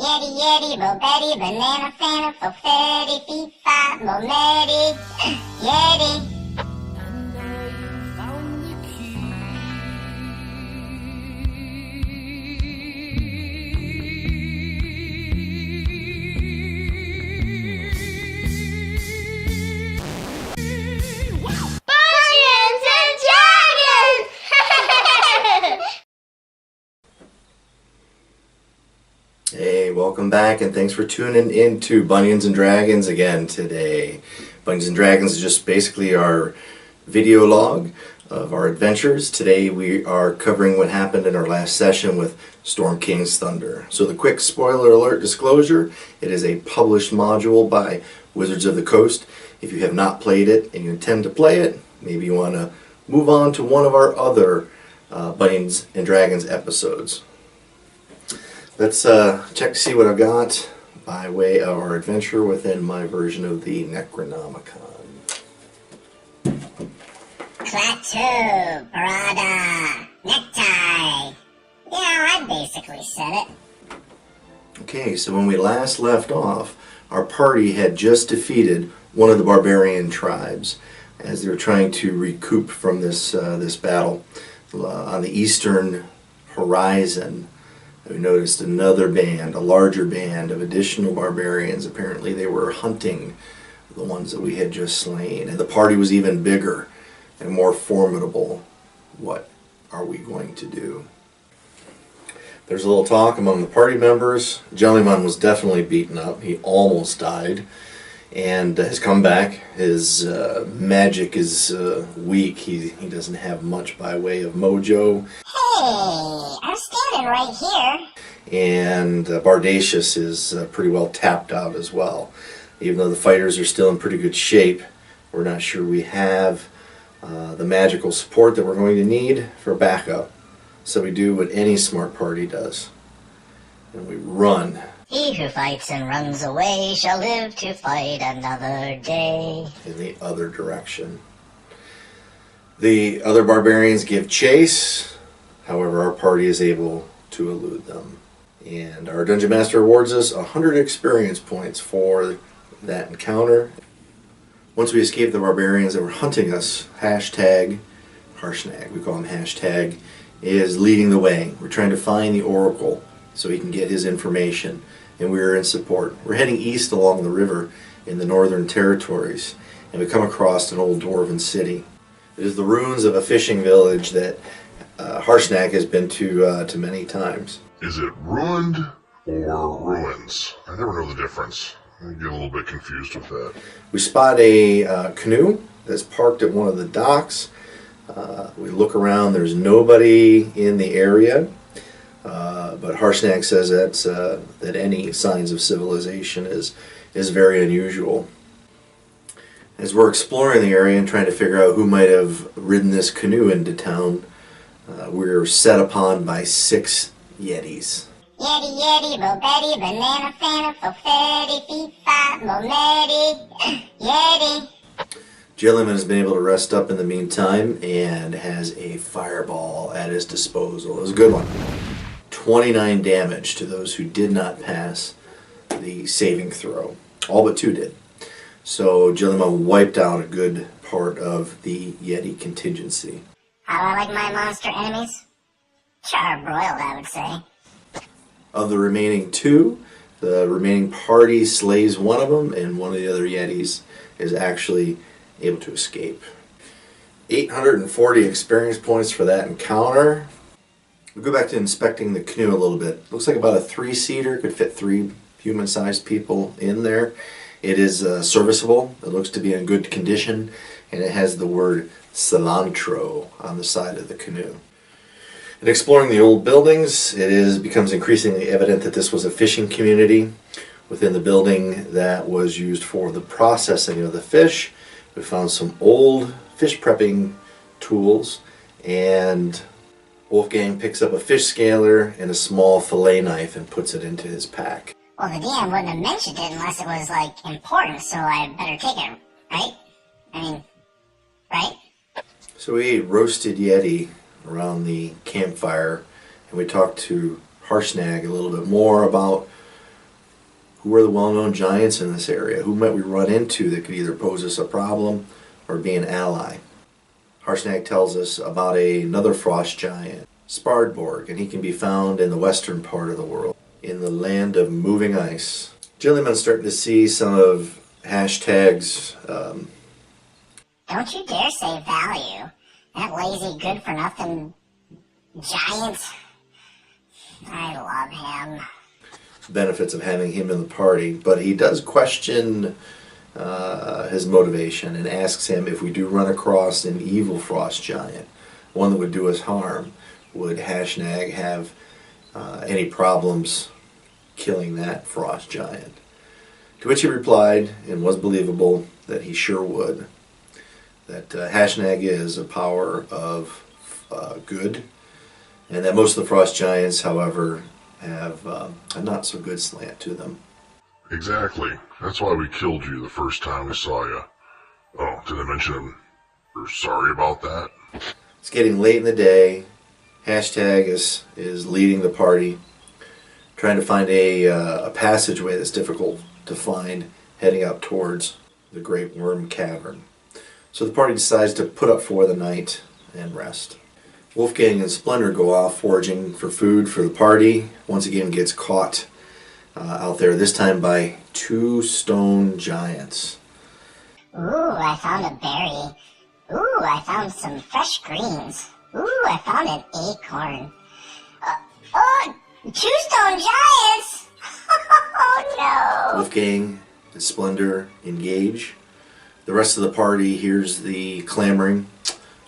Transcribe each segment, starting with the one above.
Yeti, yeti, bo betty, banana, fana, fofetti, fifa, momedi, yeti. And now you found the key. Bunions and Dragons! Hey, welcome back and thanks for tuning in to Bunions and Dragons again today. Bunions and Dragons is just basically our video log of our adventures. Today we are covering what happened in our last session with Storm King's Thunder. So the quick spoiler alert disclosure, it is a published module by Wizards of the Coast. If you have not played it and you intend to play it, maybe you want to move on to one of our other Bunions and Dragons episodes. Let's check to see what I've got by way of our adventure within my version of the Necronomicon. Klaatu, Barada, necktie. Yeah, I basically said it. Okay, so when we last left off, our party had just defeated one of the barbarian tribes as they were trying to recoup from this battle. On the eastern horizon, we noticed another band, a larger band of additional barbarians. Apparently they were hunting the ones that we had just slain, and the party was even bigger and more formidable. What are we going to do? There's a little talk among the party members. Jellyman was definitely beaten up. He almost died and has come back. His magic is weak. He doesn't have much by way of mojo. Hey, I'm standing right here. And Bardacious is pretty well tapped out as well. Even though the fighters are still in pretty good shape, we're not sure we have the magical support that we're going to need for backup. So we do what any smart party does, and we run. He who fights and runs away shall live to fight another day. In the other direction. The other barbarians give chase, however our party is able to elude them. And our Dungeon Master awards us 100 experience points for that encounter. Once we escape the barbarians that were hunting us, hashtag Harshnag, we call him hashtag, is leading the way. We're trying to find the Oracle so he can get his information, and we're in support. We're heading east along the river in the Northern Territories, and we come across an old dwarven city. It is the ruins of a fishing village that Harshnag has been to many times. Is it ruined or ruins? I never know the difference. I get a little bit confused with that. We spot a canoe that's parked at one of the docks. We look around, there's nobody in the area, but Harshnag says that any signs of civilization is very unusual. As we're exploring the area and trying to figure out who might have ridden this canoe into town, we're set upon by 6 yetis. Yeti, yeti, bo betty, banana, fana, fofetti, fifa, momedi, yeti. Jellyman has been able to rest up in the meantime and has a fireball at his disposal. It was a good one. 29 damage to those who did not pass the saving throw. All but 2 did. So Jellyman wiped out a good part of the Yeti contingency. How do I like my monster enemies? Charbroiled, I would say. Of the remaining 2, the remaining party slays one of them, and one of the other Yetis is actually able to escape. 840 experience points for that encounter. We'll go back to inspecting the canoe a little bit. Looks like about a 3-seater, could fit 3 human-sized people in there. It is serviceable. It looks to be in good condition, and it has the word cilantro on the side of the canoe. In exploring the old buildings, it becomes increasingly evident that this was a fishing community. Within the building that was used for the processing of the fish, we found some old fish prepping tools, and Wolfgang picks up a fish scaler and a small fillet knife and puts it into his pack. Well, the DM wouldn't have mentioned it unless it was, important, so I'd better take it, right? I mean, right? So we ate roasted Yeti around the campfire, and we talked to Harshnag a little bit more about Who are the well-known giants in this area? Who might we run into that could either pose us a problem or be an ally? Harshnag tells us about another frost giant, Spardborg, and he can be found in the western part of the world, in the land of moving ice. Jellyman's starting to see some of Hashtag's Don't you dare say value. That lazy, good-for-nothing giant. I love him. benefits of having him in the party, but he does question his motivation and asks him if we do run across an evil frost giant, one that would do us harm, would Hashnag have any problems killing that frost giant? To which he replied, and was believable, that he sure would. That Hashnag is a power of good, and that most of the frost giants, however, have a not so good slant to them. Exactly. That's why we killed you the first time we saw you. Oh, did I mention we're sorry about that? It's getting late in the day. Hashtag is leading the party, trying to find a passageway that's difficult to find, heading up towards the Great Worm Cavern. So the party decides to put up for the night and rest. Wolfgang and Splendor go off foraging for food for the party. Once again gets caught out there, this time by two stone giants. Ooh, I found a berry. Ooh, I found some fresh greens. Ooh, I found an acorn. Oh, two stone giants! Oh no! Wolfgang and Splendor engage. The rest of the party hears the clamoring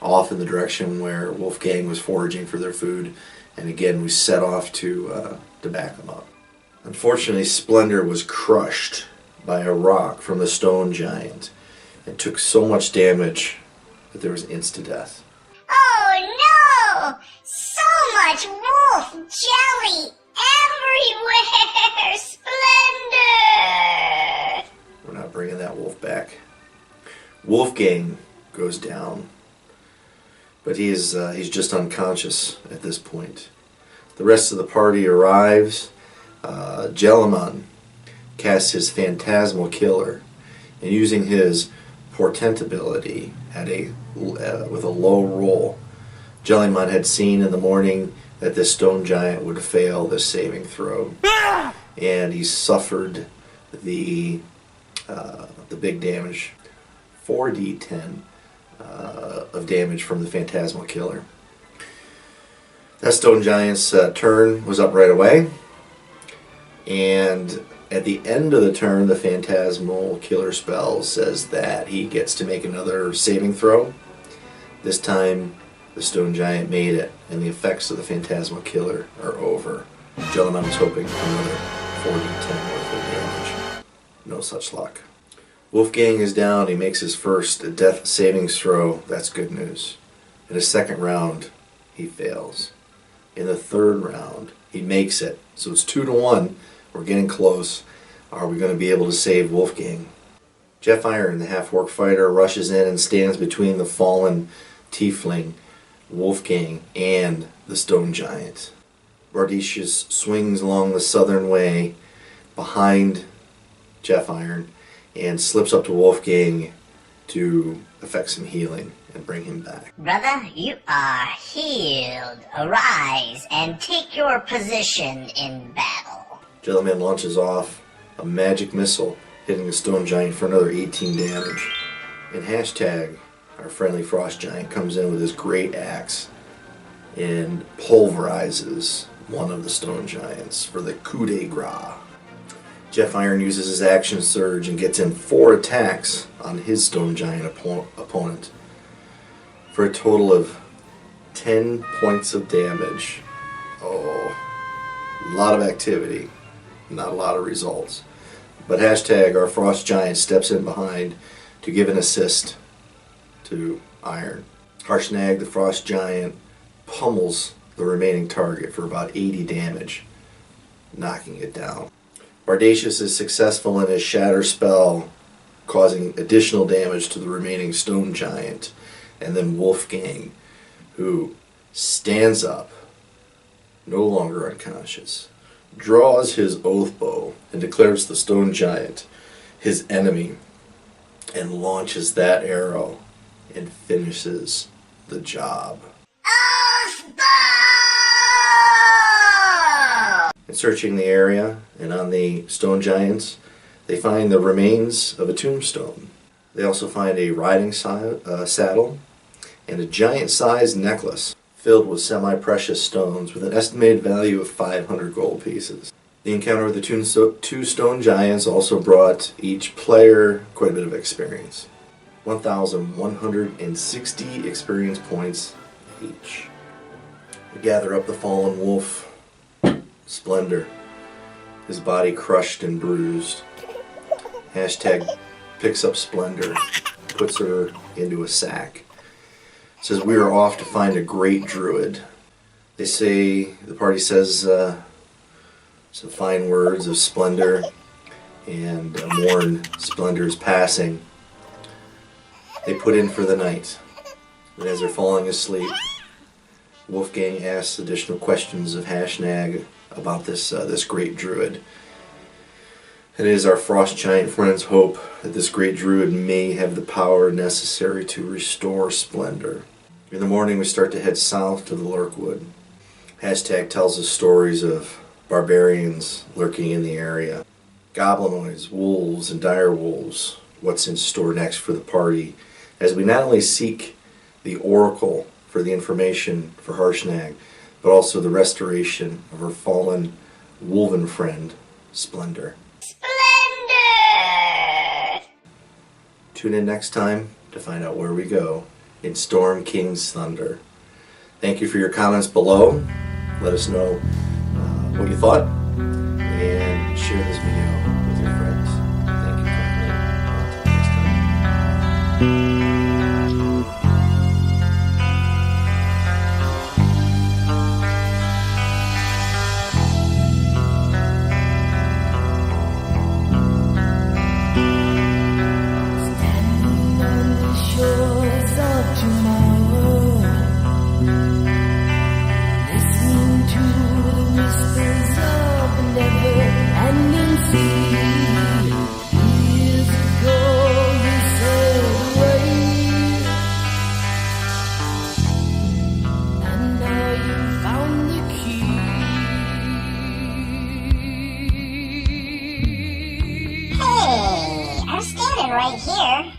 off in the direction where Wolfgang was foraging for their food, and again we set off to back them up. Unfortunately, Splendor was crushed by a rock from the stone giant and took so much damage that there was insta-death. Oh no! So much wolf jelly everywhere! Splendor! We're not bringing that wolf back. Wolfgang goes down, but he's just unconscious at this point. The rest of the party arrives. Jelliman casts his Phantasmal Killer, and using his Portent ability with a low roll, Jelliman had seen in the morning that this stone giant would fail this saving throw, and he suffered the big damage, 4d10 of damage from the Phantasmal Killer. That stone giant's turn was up right away, and at the end of the turn, the Phantasmal Killer spell says that he gets to make another saving throw. This time, the stone giant made it, and the effects of the Phantasmal Killer are over. Jelliman was hoping for another 4d10 worth of damage. No such luck. Wolfgang is down. He makes his first death savings throw. That's good news. In his second round, he fails. In the third round, he makes it. So it's 2-1. We're getting close. Are we going to be able to save Wolfgang? Jeff Iron, the half-orc fighter, rushes in and stands between the fallen tiefling, Wolfgang, and the stone giant. Bardicius swings along the southern way behind Jeff Iron and slips up to Wolfgang to effect some healing and bring him back. Brother, you are healed. Arise and take your position in battle. Jellyman launches off a magic missile, hitting the stone giant for another 18 damage. And Hashtag, our friendly frost giant, comes in with his great axe and pulverizes one of the stone giants for the coup de grace. Jeff Iron uses his action surge and gets in 4 attacks on his stone giant opponent for a total of 10 points of damage. Oh, a lot of activity, not a lot of results. But Hashtag, our frost giant, steps in behind to give an assist to Iron. Harshnag, the frost giant, pummels the remaining target for about 80 damage, knocking it down. Bardicius is successful in his shatter spell, causing additional damage to the remaining stone giant. And then Wolfgang, who stands up, no longer unconscious, draws his oath bow and declares the stone giant his enemy and launches that arrow and finishes the job. And searching the area and on the stone giants, they find the remains of a tombstone. They also find a riding saddle and a giant-sized necklace filled with semi-precious stones with an estimated value of 500 gold pieces. The encounter with the two stone giants also brought each player quite a bit of experience. 1,160 experience points each. We gather up the fallen wolf, Splendor, his body crushed and bruised. Hashtag picks up Splendor, puts her into a sack. Says we are off to find a great druid. They say, the party says some fine words of Splendor and mourn Splendor's passing. They put in for the night. And as they're falling asleep, Wolfgang asks additional questions of Hashnag about this great druid. It is our frost giant friend's hope that this great druid may have the power necessary to restore Splendor. In the morning we start to head south to the Lurkwood. Hashtag tells us stories of barbarians lurking in the area. Goblinoids, wolves, and dire wolves. What's in store next for the party as we not only seek the oracle for the information for Harshnag, but also the restoration of her fallen wolven friend, Splendor. Tune in next time to find out where we go in Storm King's Thunder. Thank you for your comments below. Let us know what you thought and share this video with your friends. Thank you kindly. Until next time. Right here.